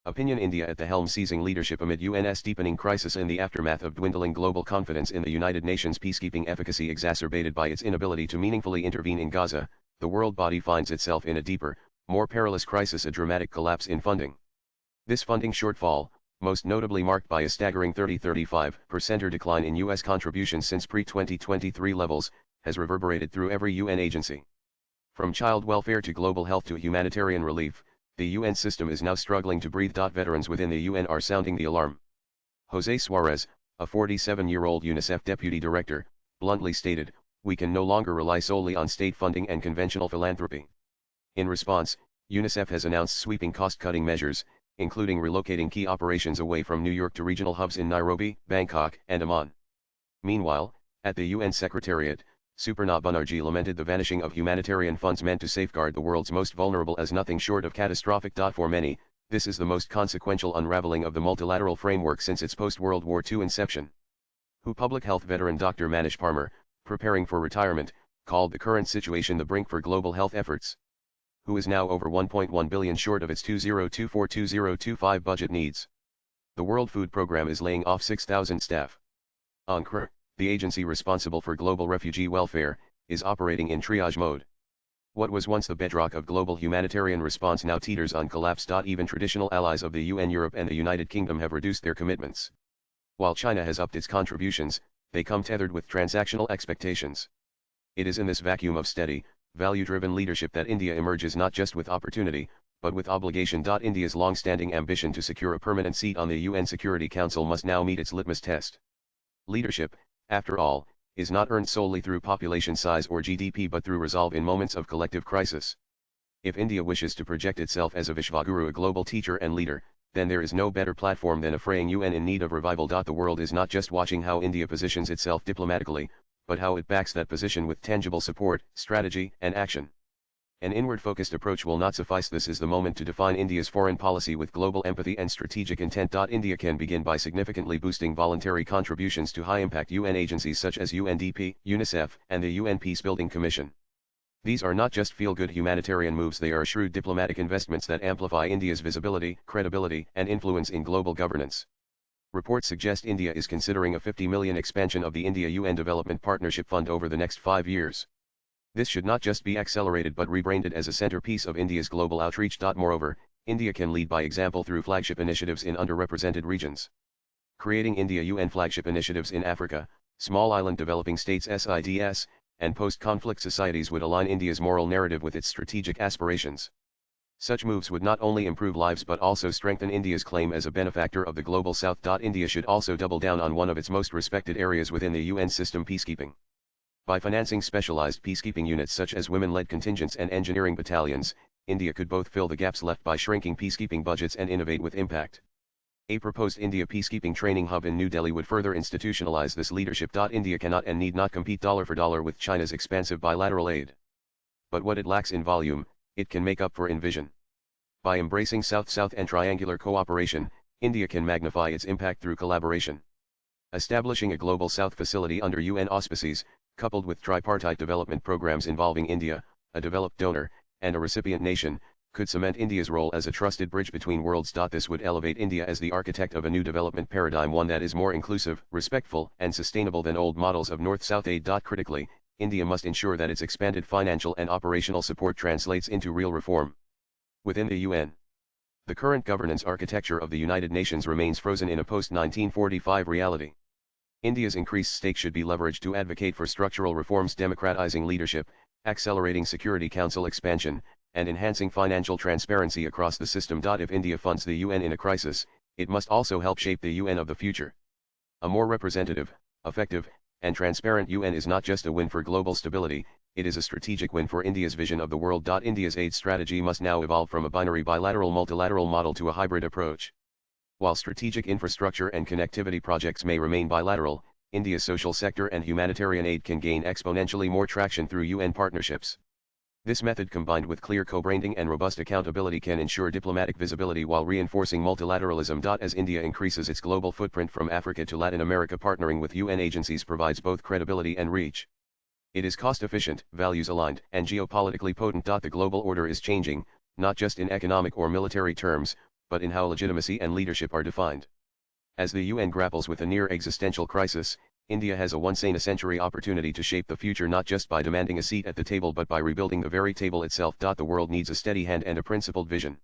Opinion: India at the helm, seizing leadership amid UN's deepening crisis in the aftermath of dwindling global confidence in the United Nations peacekeeping efficacy exacerbated by its inability to meaningfully intervene in Gaza. The world body finds itself in a deeper, more perilous crisis: a dramatic collapse in funding. This funding shortfall, most notably marked by a staggering 30-35% decline in U.S. contributions since pre-2023 levels, has reverberated through every UN agency. From child welfare to global health to humanitarian relief, the UN system is now struggling to breathe. Veterans within the UN are sounding the alarm. José Suárez, a 47-year-old UNICEF deputy director, bluntly stated, "We can no longer rely solely on state funding and conventional philanthropy." In response, UNICEF has announced sweeping cost-cutting measures, including relocating key operations away from New York to regional hubs in Nairobi, Bangkok, and Amman. Meanwhile, at the UN Secretariat, Suparna Banerjee lamented the vanishing of humanitarian funds meant to safeguard the world's most vulnerable as nothing short of catastrophic. For many, this is the most consequential unraveling of the multilateral framework since its post-World War II inception. Public health veteran Dr. Manish Parmar, preparing for retirement, called the current situation the brink for global health efforts. Is now over 1.1 billion short of its 2024-2025 budget needs. The World Food Programme is laying off 6,000 staff. UNRWA, the agency responsible for global refugee welfare, is operating in triage mode. What was once the bedrock of global humanitarian response now teeters on collapse. Even traditional allies of the UN, Europe and the United Kingdom, have reduced their commitments. While China has upped its contributions, they come tethered with transactional expectations. It is in this vacuum of steady, value-driven leadership that India emerges not just with opportunity, but with obligation. India's long-standing ambition to secure a permanent seat on the UN Security Council must now meet its litmus test. Leadership, after all, is not earned solely through population size or GDP but through resolve in moments of collective crisis. If India wishes to project itself as a Vishwaguru, a global teacher and leader, then there is no better platform than a fraying UN in need of revival. The world is not just watching how India positions itself diplomatically, but how it backs that position with tangible support, strategy, and action. An inward-focused approach will not suffice. This is the moment to define India's foreign policy with global empathy and strategic intent. India can begin by significantly boosting voluntary contributions to high-impact UN agencies such as UNDP, UNICEF, and the UN Peacebuilding Commission. These are not just feel-good humanitarian moves, they are shrewd diplomatic investments that amplify India's visibility, credibility, and influence in global governance. Reports suggest India is considering a 50 million expansion of the India-UN Development Partnership Fund over the next 5 years. This should not just be accelerated but rebranded as a centerpiece of India's global outreach. Moreover, India can lead by example through flagship initiatives in underrepresented regions. Creating India-UN flagship initiatives in Africa, small island developing states (SIDS), and post-conflict societies would align India's moral narrative with its strategic aspirations. Such moves would not only improve lives but also strengthen India's claim as a benefactor of the global south. India should also double down on one of its most respected areas within the UN system: peacekeeping. By financing specialized peacekeeping units such as women-led contingents and engineering battalions, India could both fill the gaps left by shrinking peacekeeping budgets and innovate with impact. A proposed India peacekeeping training hub in New Delhi would further institutionalize this leadership. India cannot and need not compete dollar for dollar with China's expansive bilateral aid. But what it lacks in volume, it can make up for in vision. By embracing South-South and triangular cooperation, India can magnify its impact through collaboration. Establishing a Global South facility under UN auspices, coupled with tripartite development programs involving India, a developed donor, and a recipient nation, could cement India's role as a trusted bridge between worlds. This would elevate India as the architect of a new development paradigm, one that is more inclusive, respectful, and sustainable than old models of North-South aid. Critically, India must ensure that its expanded financial and operational support translates into real reform. Within the UN, the current governance architecture of the United Nations remains frozen in a post-1945 reality. India's increased stake should be leveraged to advocate for structural reforms, democratizing leadership, accelerating Security Council expansion, and enhancing financial transparency across the system. If India funds the UN in a crisis, it must also help shape the UN of the future. A more representative, effective, and transparent UN is not just a win for global stability, it is a strategic win for India's vision of the world. India's aid strategy must now evolve from a binary bilateral-multilateral model to a hybrid approach. While strategic infrastructure and connectivity projects may remain bilateral, India's social sector and humanitarian aid can gain exponentially more traction through UN partnerships. This method, combined with clear co-branding and robust accountability, can ensure diplomatic visibility while reinforcing multilateralism. As India increases its global footprint from Africa to Latin America, partnering with UN agencies provides both credibility and reach. It is cost-efficient, values-aligned, and geopolitically potent. The global order is changing, not just in economic or military terms, but in how legitimacy and leadership are defined. As the UN grapples with a near existential crisis, India has a once-in-a-century opportunity to shape the future not just by demanding a seat at the table but by rebuilding the very table itself. The world needs a steady hand and a principled vision.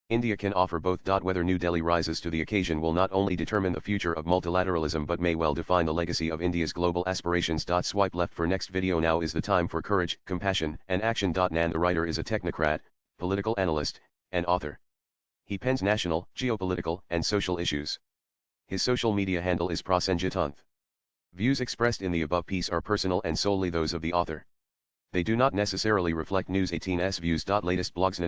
India can offer both. Whether New Delhi rises to the occasion will not only determine the future of multilateralism but may well define the legacy of India's global aspirations. Swipe left for next video. Now is the time for courage, compassion, and action. Nan the writer is a technocrat, political analyst, and author. He pens national, geopolitical, and social issues. His social media handle is Prasenjitanth. Views expressed in the above piece are personal and solely those of the author. They do not necessarily reflect News 18's views. Latest blogs.